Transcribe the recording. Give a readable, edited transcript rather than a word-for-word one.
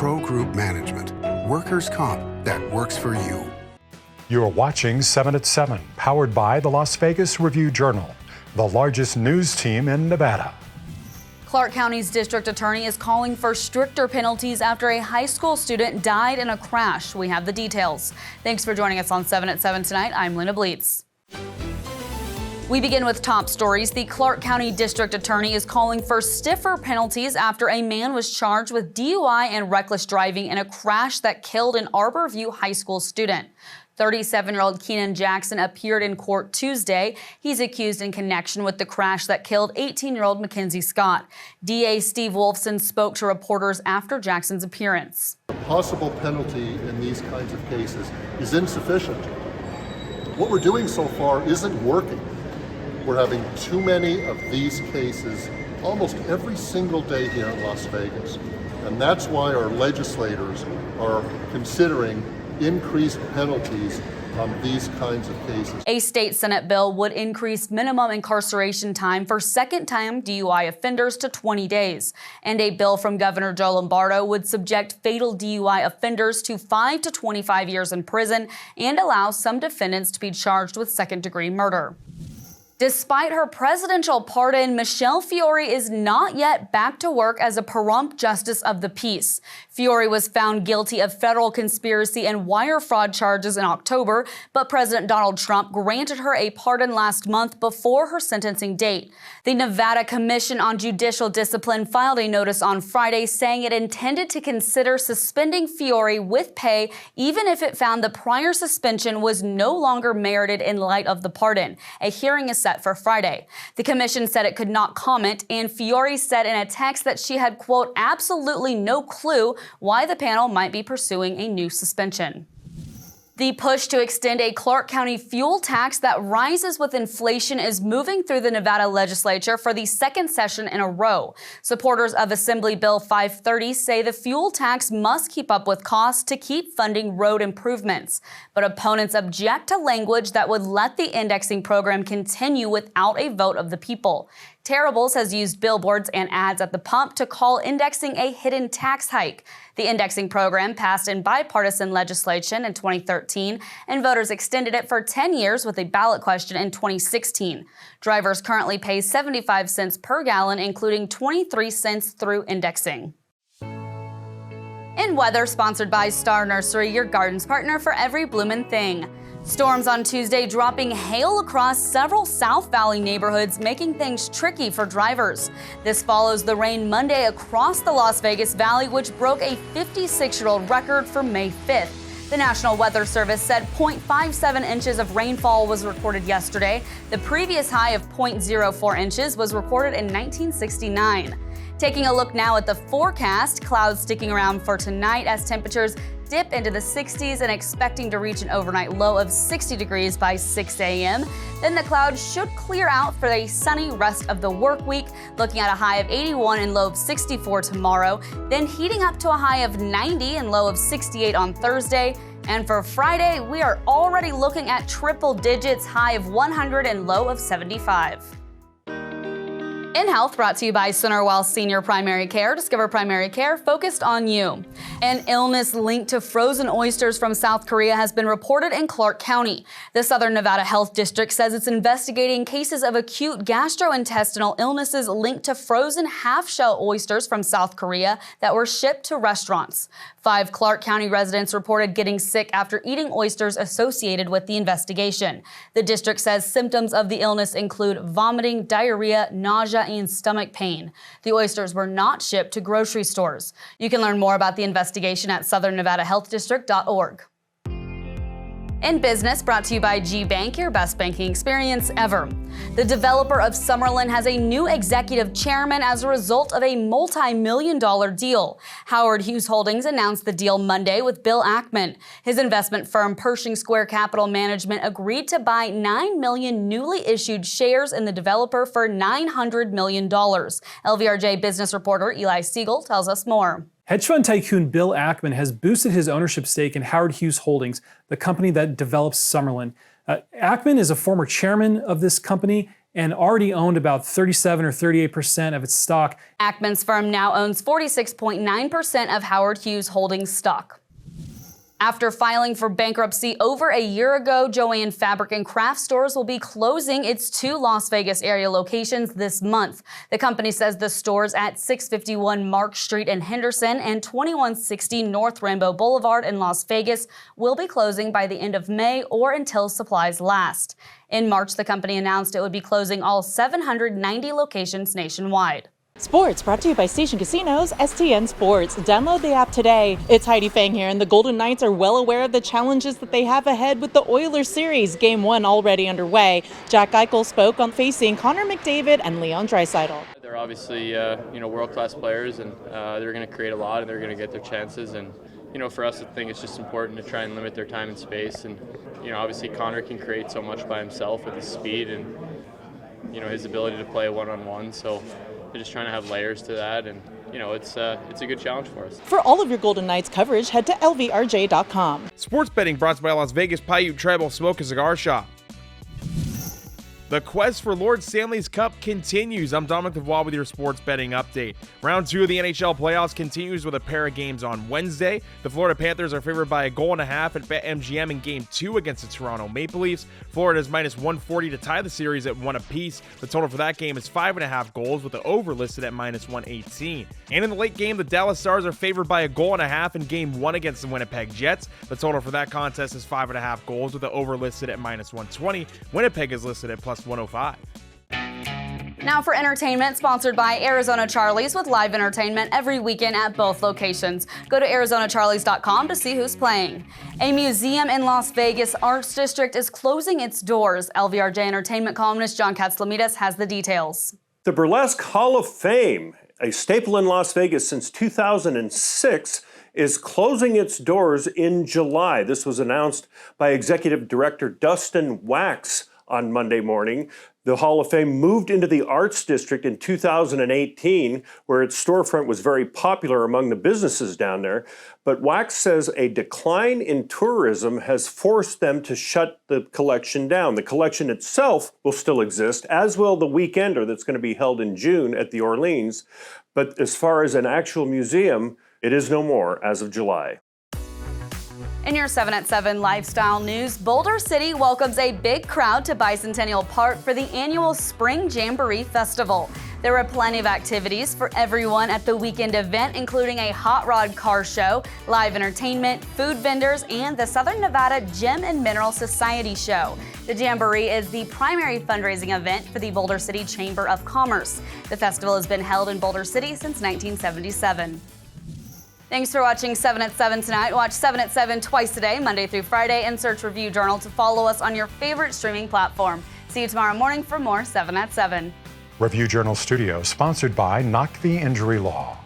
Pro Group Management. Workers' comp that works for you. You're watching 7 at 7, powered by the Las Vegas Review-Journal, the largest news team in Nevada. Clark County's district attorney is calling for stricter penalties after a high school student died in a crash. We have the details. Thanks for joining us on 7 at 7 tonight. I'm Lena Bleetz. We begin with top stories. The Clark County District Attorney is calling for stiffer penalties after a man was charged with DUI and reckless driving in a crash that killed an Arborview High School student. 37-year-old Keenan Jackson appeared in court Tuesday. He's accused in connection with the crash that killed 18-year-old Mackenzie Scott. DA Steve Wolfson spoke to reporters after Jackson's appearance. The possible penalty in these kinds of cases is insufficient. What we're doing so far isn't working. We're having too many of these cases almost every single day here in Las Vegas. And that's why our legislators are considering increased penalties on these kinds of cases. A state Senate bill would increase minimum incarceration time for second-time DUI offenders to 20 days. And a bill from Governor Joe Lombardo would subject fatal DUI offenders to 5 to 25 years in prison and allow some defendants to be charged with second-degree murder. Despite her presidential pardon, Michelle Fiore is not yet back to work as a prompt justice of the peace. Fiore was found guilty of federal conspiracy and wire fraud charges in October, but President Donald Trump granted her a pardon last month before her sentencing date. The Nevada Commission on Judicial Discipline filed a notice on Friday saying it intended to consider suspending Fiore with pay even if it found the prior suspension was no longer merited in light of the pardon. A hearing is set for Friday. The commission said it could not comment, and Fiore said in a text that she had, quote, absolutely no clue why the panel might be pursuing a new suspension. The push to extend a Clark County fuel tax that rises with inflation is moving through the Nevada legislature for the second session in a row. Supporters of Assembly Bill 530 say the fuel tax must keep up with costs to keep funding road improvements. But opponents object to language that would let the indexing program continue without a vote of the people. Terribles has used billboards and ads at the pump to call indexing a hidden tax hike. The indexing program passed in bipartisan legislation in 2013, and voters extended it for 10 years with a ballot question in 2016. Drivers currently pay 75 cents per gallon, including 23 cents through indexing. In weather, sponsored by Star Nursery, your garden's partner for every bloomin' thing. Storms on Tuesday dropping hail across several South Valley neighborhoods, making things tricky for drivers. This follows the rain Monday across the Las Vegas Valley, which broke a 56-year-old record for May 5th. The National Weather Service said 0.57 inches of rainfall was recorded yesterday. The previous high of 0.04 inches was recorded in 1969. Taking a look now at the forecast, clouds sticking around for tonight as temperatures dip into the 60s and expecting to reach an overnight low of 60 degrees by 6 a.m. Then the clouds should clear out for a sunny rest of the work week, looking at a high of 81 and low of 64 tomorrow, then heating up to a high of 90 and low of 68 on Thursday. And for Friday, we are already looking at triple digits, high of 100 and low of 75. In Health, brought to you by Centerwell Senior Primary Care. Discover primary care focused on you. An illness linked to frozen oysters from South Korea has been reported in Clark County. The Southern Nevada Health District says it's investigating cases of acute gastrointestinal illnesses linked to frozen half-shell oysters from South Korea that were shipped to restaurants. 5 Clark County residents reported getting sick after eating oysters associated with the investigation. The district says symptoms of the illness include vomiting, diarrhea, nausea, and stomach pain. The oysters were not shipped to grocery stores. You can learn more about the investigation at southernnevadahealthdistrict.org. In business, brought to you by G-Bank, your best banking experience ever. The developer of Summerlin has a new executive chairman as a result of a multi-million-dollar deal. Howard Hughes Holdings announced the deal Monday with Bill Ackman. His investment firm Pershing Square Capital Management agreed to buy 9 million newly issued shares in the developer for $900 million. LVRJ business reporter Eli Siegel tells us more. Hedge fund tycoon Bill Ackman has boosted his ownership stake in Howard Hughes Holdings, the company that develops Summerlin. Ackman is a former chairman of this company, and already owned about 37 or 38% of its stock. Ackman's firm now owns 46.9% of Howard Hughes Holdings stock. After filing for bankruptcy over a year ago, Joann Fabric and Craft Stores will be closing its 2 Las Vegas area locations this month. The company says the stores at 651 Mark Street in Henderson and 2160 North Rainbow Boulevard in Las Vegas will be closing by the end of May or until supplies last. In March, the company announced it would be closing all 790 locations nationwide. Sports brought to you by Station Casinos, STN Sports. Download the app today. It's Heidi Fang here, and the Golden Knights are well aware of the challenges that they have ahead with the Oilers series. Game 1 already underway. Jack Eichel spoke on facing Connor McDavid and Leon Draisaitl. They're obviously world-class players, and they're going to create a lot, and they're going to get their chances. And for us, I think it's just important to try and limit their time and space. And obviously Connor can create so much by himself with his speed and his ability to play one-on-one. So they're just trying to have layers to that, and it's a good challenge for us. For all of your Golden Knights coverage, head to lvrj.com. Sports betting brought to you by Las Vegas Paiute Tribal Smoke and Cigar Shop. The quest for Lord Stanley's Cup continues. I'm Dominic DeVois with your sports betting update. Round 2 of the NHL playoffs continues with a pair of games on Wednesday. The Florida Panthers are favored by 1.5 at BetMGM in Game 2 against the Toronto Maple Leafs. Florida is minus 140 to tie the series at 1 apiece. The total for that game is 5.5 goals, with the over listed at minus 118. And in the late game, the Dallas Stars are favored by 1.5 in Game 1 against the Winnipeg Jets. The total for that contest is 5.5 goals, with the over listed at minus 120. Winnipeg is listed at plus 105. Now for entertainment, sponsored by Arizona Charlie's, with live entertainment every weekend at both locations. Go to ArizonaCharlies.com to see who's playing. A museum in Las Vegas Arts District is closing its doors. LVRJ entertainment columnist John Katzlamidas has the details. The Burlesque Hall of Fame, a staple in Las Vegas since 2006, is closing its doors in July. This was announced by Executive Director Dustin Wax on Monday morning. The Hall of Fame moved into the Arts District in 2018, where its storefront was very popular among the businesses down there. But Wax says a decline in tourism has forced them to shut the collection down. The collection itself will still exist, as will the Weekender that's going to be held in June at the Orleans. But as far as an actual museum, it is no more as of July. In your 7 at 7 lifestyle news, Boulder City welcomes a big crowd to Bicentennial Park for the annual Spring Jamboree Festival. There were plenty of activities for everyone at the weekend event, including a hot rod car show, live entertainment, food vendors, and the Southern Nevada Gem and Mineral Society show. The Jamboree is the primary fundraising event for the Boulder City Chamber of Commerce. The festival has been held in Boulder City since 1977. Thanks for watching 7 at 7 tonight. Watch 7 at 7 twice a day, Monday through Friday, and search Review Journal to follow us on your favorite streaming platform. See you tomorrow morning for more 7 at 7. Review Journal Studio, sponsored by Knock the Injury Law.